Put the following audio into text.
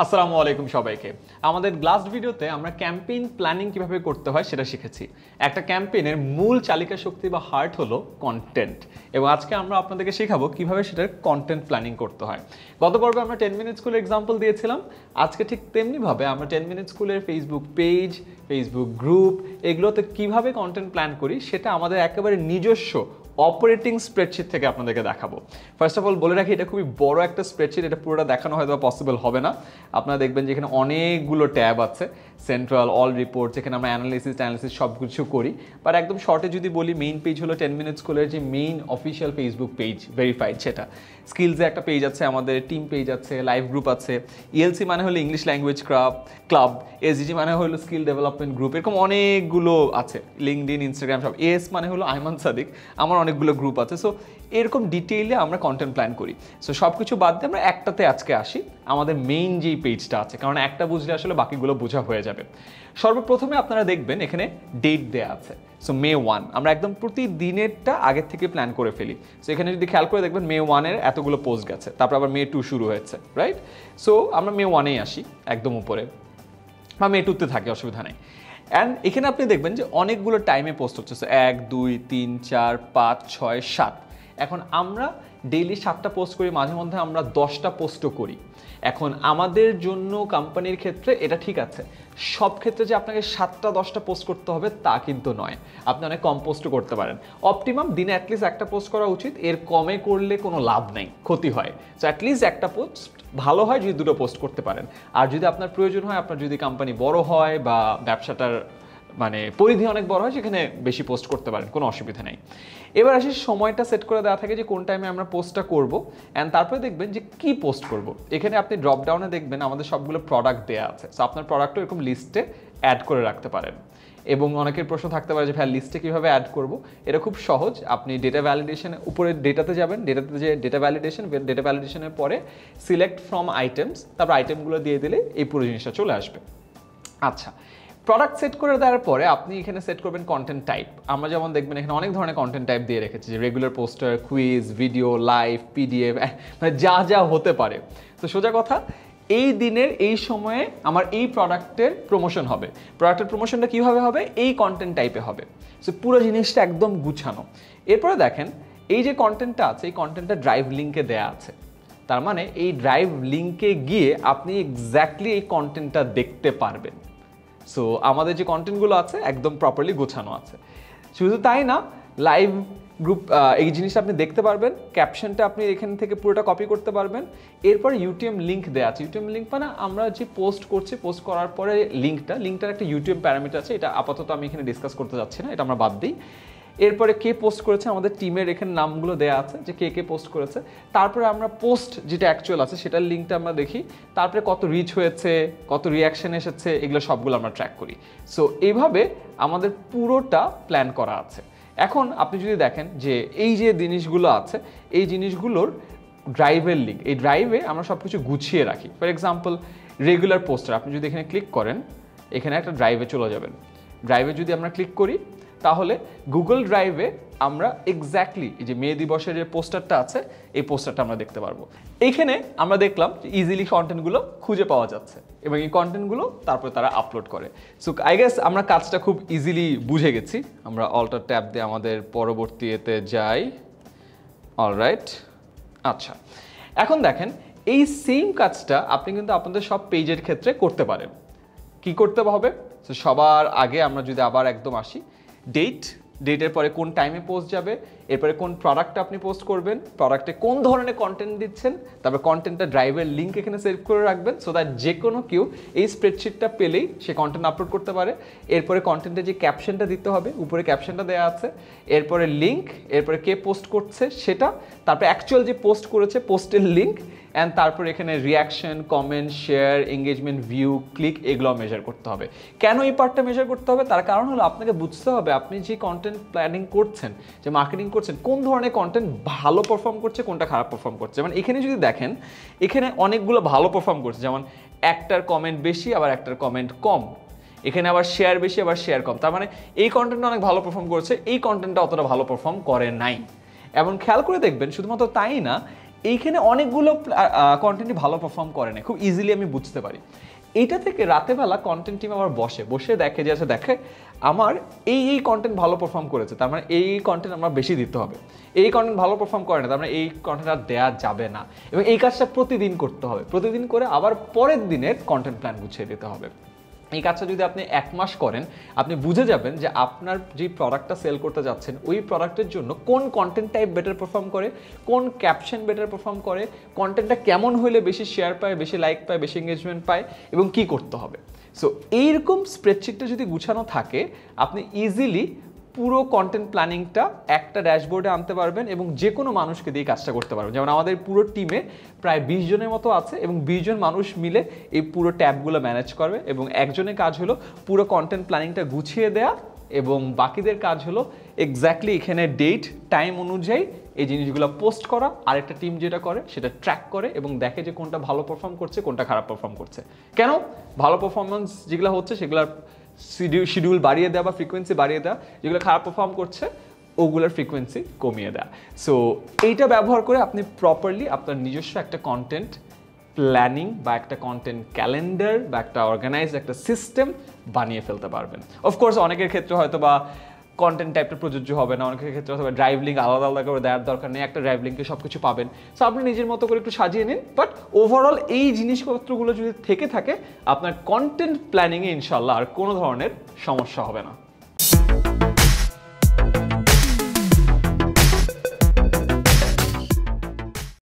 আসসালামু আলাইকুম সবাইকে। আমাদের লাস্ট ভিডিওতে আমরা ক্যাম্পেইন প্ল্যানিং কিভাবে করতে হয় সেটা শিখেছি। একটা ক্যাম্পেইনের মূল চালিকা শক্তি বা হার্ট হলো কন্টেন্ট, এবং আজকে আমরা আপনাদেরকে শেখাবো কিভাবে সেটার কন্টেন্ট প্ল্যানিং করতে হয়। গত পর্বে আমরা 10 মিনিট স্কুলের এক্সাম্পল দিয়েছিলাম। আজকে ঠিক তেমনিভাবে আমরা 10 মিনিট স্কুলের ফেসবুক পেজ, ফেসবুক গ্রুপ এগুলোতে কিভাবে কন্টেন্ট প্ল্যান করি সেটা আমাদের একেবারে নিজস্ব অপারেটিং স্প্রেডশিট থেকে আপনাদেরকে দেখাবো। ফার্স্ট অফ অল বলে রাখি, এটা খুবই বড় একটা স্প্রেডশিট, এটা পুরোটা দেখানো হয়তো পসিবল হবে না। আপনারা দেখবেন যে এখানে অনেকগুলো ট্যাব আছে, সেন্ট্রাল, অল রিপোর্টস, এখানে আমরা অ্যানালিসিস সব কিছু করি। বাট একদম শর্টে যদি বলি, মেইন পেজ হলো 10 মিনিট স্কুলের যে main official Facebook page, verified সেটা। স্কিলসে একটা পেজ আছে, আমাদের টিম পেজ আছে, লাইভ গ্রুপ আছে। ইএলসি মানে হলো ইংলিশ ল্যাঙ্গুয়েজ ক্লাব, এসডিজি মানে হলো স্কিল ডেভেলপমেন্ট গ্রুপ, এরকম অনেকগুলো আছে, লিঙ্কডইন, ইনস্টাগ্রাম সব। এস মানে হলো আইমান সাদিক, আমার অনেকগুলো গ্রুপ আছে। সো এরকম ডিটেইলে আমরা কন্টেন্ট প্ল্যান করি। সো সব কিছু বাদ দিয়ে আমরা একটাতে আজকে আসি, আমাদের মেইন যেই পেজটা আছে, কারণ একটা বুঝলে আসলে বাকিগুলো বোঝা হয়ে যাবে। সর্বপ্রথমে আপনারা দেখবেন এখানে ডেট দেওয়া আছে। সো May 1 আমরা একদম প্রতিদিনেরটা আগের থেকে প্ল্যান করে ফেলি। সো এখানে যদি খেয়াল করে দেখবেন May 1-এর এতগুলো পোস্ট গেছে, তারপর আবার May 2 শুরু হয়েছে, রাইট? সো আমরা May 1-এই আসি একদম উপরে, বা May 2-তে থাকে, অসুবিধা নেই। অ্যান্ড এখানে আপনি দেখবেন যে অনেকগুলো টাইমে পোস্ট হচ্ছে। সো 1, 2, 3, 4, 5, 6, 7। এখন আমরা ডেইলি 7টা পোস্ট করি, মাঝে মধ্যে আমরা 10টা পোস্টও করি। এখন আমাদের জন্য কোম্পানির ক্ষেত্রে এটা ঠিক আছে, সব ক্ষেত্রে যে আপনাকে 7টা 10টা পোস্ট করতে হবে তা কিন্তু নয়, আপনি অনেক কম পোস্টও করতে পারেন। অপটিমাম দিনে অ্যাটলিস্ট একটা পোস্ট করা উচিত, এর কমে করলে কোনো লাভ নেই, ক্ষতি হয়। সো অ্যাটলিস্ট একটা পোস্ট ভালো হয় যদি 2টো পোস্ট করতে পারেন। আর যদি আপনার প্রয়োজন হয়, আপনার যদি কোম্পানি বড় হয় বা ব্যবসাটার মানে পরিধি অনেক বড় হয়, সেখানে বেশি পোস্ট করতে পারেন, কোনো অসুবিধা নেই। এবার আসি, সময়টা সেট করে দেওয়া থাকে যে কোন টাইমে আমরা পোস্টটা করব, অ্যান্ড তারপরে দেখবেন যে কি পোস্ট করব। এখানে আপনি ড্রপ ডাউনে দেখবেন আমাদের সবগুলো প্রোডাক্ট দেওয়া আছে। সো আপনার প্রোডাক্টও এরকম লিস্টে অ্যাড করে রাখতে পারেন। এবং অনেকের প্রশ্ন থাকতে পারে যে ভাই লিস্টে কীভাবে অ্যাড করব। এটা খুব সহজ, আপনি ডেটা ভ্যালিডেশনের উপরে ডেটাতে যাবেন, ডেটাতে যে ডেটা ভ্যালিডেশনের পরে সিলেক্ট ফ্রম আইটেমস, তারপর আইটেমগুলো দিয়ে দিলে এই পুরো জিনিসটা চলে আসবে। আচ্ছা, প্রোডাক্ট সেট করে দেওয়ার পরে আপনি এখানে সেট করবেন কন্টেন্ট টাইপ। আমরা যেমন দেখবেন এখানে অনেক ধরনের কন্টেন্ট টাইপ দিয়ে রেখেছি, যে regular poster, quiz, video, live, PDF, মানে যা যা হতে পারে। তো সোজা কথা, এই দিনের এই সময়ে আমার এই প্রোডাক্টের প্রমোশন হবে। প্রোডাক্টের প্রমোশনটা কীভাবে হবে? এই কন্টেন্ট টাইপে হবে। সো পুরো জিনিসটা একদম গুছানো। এরপরে দেখেন এই যে কন্টেন্টটা আছে, এই কন্টেন্টটা ড্রাইভ লিঙ্কে দেয়া আছে। তার মানে এই ড্রাইভ লিঙ্কে গিয়ে আপনি এক্স্যাক্টলি এই কন্টেন্টটা দেখতে পারবেন। সো আমাদের যে কন্টেন্টগুলো আছে একদম প্রপারলি গোছানো আছে। শুধু তাই না, লাইভ গ্রুপ এই জিনিসটা আপনি দেখতে পারবেন, ক্যাপশনটা আপনি এখান থেকে পুরোটা কপি করতে পারবেন। এরপর ইউটিএম লিঙ্ক দেওয়া আছে। ইউটিএম লিঙ্ক মানে আমরা যে পোস্ট করছি, পোস্ট করার পরে লিঙ্কটার একটা ইউটিএম প্যারামিটার আছে, এটা আপাতত আমি এখানে ডিসকাস করতে যাচ্ছি না, এটা আমরা বাদ দিই। এরপরে কে পোস্ট করেছে, আমাদের টিমের এখানে নামগুলো দেওয়া আছে যে কে কে পোস্ট করেছে। তারপরে আমরা পোস্ট যেটা অ্যাকচুয়াল আছে সেটার লিঙ্কটা আমরা দেখি, তারপরে কত রিচ হয়েছে, কত রিয়াকশন এসেছে, এগুলো সবগুলো আমরা ট্র্যাক করি। সো এইভাবে আমাদের পুরোটা প্ল্যান করা আছে। এখন আপনি যদি দেখেন যে এই যে জিনিসগুলো আছে, এই জিনিসগুলোর ড্রাইভের লিঙ্ক, এই ড্রাইভে আমরা সব কিছু গুছিয়ে রাখি। ফর এক্সাম্পল রেগুলার পোস্টার, আপনি যদি এখানে ক্লিক করেন, এখানে একটা ড্রাইভে চলে যাবেন। ড্রাইভে যদি আমরা ক্লিক করি, তাহলে গুগল ড্রাইভে আমরা এক্স্যাক্টলি এই যে মে দিবসের যে পোস্টারটা আছে, এই পোস্টারটা আমরা দেখতে পারবো। এইখানে আমরা দেখলাম যে ইজিলি কন্টেন্টগুলো খুঁজে পাওয়া যাচ্ছে, এবং এই কন্টেন্টগুলো তারপরে তারা আপলোড করে। সো আই গেস আমরা কাজটা খুব ইজিলি বুঝে গেছি। আমরা অল্টার ট্যাব দিয়ে আমাদের পরবর্তী এতে যাই। অলরাইট, আচ্ছা, এখন দেখেন এই সেম কাজটা আপনি কিন্তু আপনাদের সব পেজের ক্ষেত্রে করতে পারেন। কি করতে হবে? সো সবার আগে আমরা যদি আবার একদম আসি, ডেটের পরে কোন টাইমে পোস্ট যাবে, এরপরে কোন প্রোডাক্টটা আপনি পোস্ট করবেন, প্রোডাক্টে কোন ধরনের কন্টেন্ট দিচ্ছেন, তারপর কন্টেন্টটা ড্রাইভের লিঙ্ক এখানে সেভ করে রাখবেন, সো দ্যাট যে কোনো কেউ এই স্প্রেডশিটটা পেলেই সে কন্টেন্ট আপলোড করতে পারে। এরপরে কন্টেন্টে যে ক্যাপশনটা দিতে হবে, উপরে ক্যাপশনটা দেওয়া আছে, এরপরে লিঙ্ক, এরপরে কে পোস্ট করছে সেটা, তারপরে অ্যাকচুয়াল যে পোস্ট করেছে পোস্টের লিঙ্ক, অ্যান্ড তারপর এখানে reaction, comment, share, engagement, view, click, এগুলো মেজার করতে হবে। কেন এই পার্টটা মেজার করতে হবে? তার কারণ হলো আপনাকে বুঝতে হবে আপনি যে কন্টেন্ট প্ল্যানিং করছেন, যে মার্কেটিং করছেন, কোন ধরনের কন্টেন্ট ভালো পারফর্ম করছে, কোনটা খারাপ পারফর্ম করছে। যেমন এখানে যদি দেখেন, এখানে অনেকগুলো ভালো পারফর্ম করছে, যেমন একটার কমেন্ট বেশি, আবার একটার কমেন্ট কম। এখানে আবার শেয়ার বেশি, আবার শেয়ার কম। তার মানে এই কন্টেন্টটা অনেক ভালো পারফর্ম করেছে, এই কন্টেন্টটা অতটা ভালো পারফর্ম করে নাই। এবং খেয়াল করে দেখবেন, শুধুমাত্র তাই না, এইখানে অনেকগুলো কন্টেন্টই ভালো পারফর্ম করে না, খুব ইজিলি আমি বুঝতে পারি। এইটা থেকে রাতেবেলা কন্টেন্ট টিম আবার বসে দেখে যে দেখে আমার এই কন্টেন্ট ভালো পারফর্ম করেছে, তার মানে এই কন্টেন্ট আমার বেশি দিতে হবে। এই কন্টেন্ট ভালো পারফর্ম করে না, তার মানে এই কন্টেন্ট আর দেওয়া যাবে না। এবং এই কাজটা প্রতিদিন করতে হবে, প্রতিদিন করে আবার পরের দিনের কন্টেন্ট প্ল্যান গুছিয়ে দিতে হবে। এই কাজটা যদি আপনি 1 মাস করেন, আপনি বুঝে যাবেন যে আপনার যে প্রোডাক্টটা সেল করতে যাচ্ছেন ওই প্রোডাক্টের জন্য কোন কন্টেন্ট টাইপ বেটার পারফর্ম করে, কোন ক্যাপশন বেটার পারফর্ম করে, কন্টেন্টটা কেমন হলে বেশি শেয়ার পায়, বেশি লাইক পায়, বেশি এঙ্গেজমেন্ট পায়, এবং কি করতে হবে। সো এইরকম স্প্রেডশিটটা যদি গুছানো থাকে, আপনি ইজিলি পুরো কন্টেন্ট প্ল্যানিংটা একটা ড্যাশবোর্ডে আনতে পারবেন এবং যে কোনো মানুষকে দিয়ে কাজটা করতে পারবেন। যেমন আমাদের পুরো টিমে প্রায় 20 জনের মতো আছে এবং 20 জন মানুষ মিলে এই পুরো ট্যাবগুলো ম্যানেজ করবে, এবং একজনের কাজ হলো পুরো কন্টেন্ট প্ল্যানিংটা গুছিয়ে দেয়া, এবং বাকিদের কাজ হলো এক্স্যাক্টলি এখানে ডেট টাইম অনুযায়ী এই জিনিসগুলো পোস্ট করা। আরেকটা টিম যেটা করে সেটা ট্র্যাক করে এবং দেখে যে কোনটা ভালো পারফর্ম করছে, কোনটা খারাপ পারফর্ম করছে। কেন ভালো পারফরমেন্স যেগুলো হচ্ছে সেগুলোর শিডিউল বাড়িয়ে দেওয়া বা ফ্রিকোয়েন্সি বাড়িয়ে দেওয়া, যেগুলো খারাপ পারফর্ম করছে ওগুলোর ফ্রিকোয়েন্সি কমিয়ে দেওয়া। সো এইটা ব্যবহার করে আপনি প্রপারলি আপনার নিজস্ব একটা কন্টেন্ট প্ল্যানিং বা একটা কন্টেন্ট ক্যালেন্ডার বা একটা অর্গানাইজড একটা সিস্টেম বানিয়ে ফেলতে পারবেন। অফকোর্স অনেকের ক্ষেত্রে হয়তো বা কন্টেন্ট টাইপটা প্রযোজ্য হবে না, অনেকের ক্ষেত্রে হয়তো ড্রাইভ লিঙ্ক আলাদা আলাদা করে দেওয়ার দরকার নেই, একটা ড্রাইভ লিঙ্কে সব কিছু পাবেন। সো আপনি নিজের মতো করে একটু সাজিয়ে নিন, বাট ওভারঅল এই জিনিসপত্রগুলো যদি থেকে থাকে আপনার কন্টেন্ট প্ল্যানিংয়ে ইনশাল্লাহ আর কোনো ধরনের সমস্যা হবে না।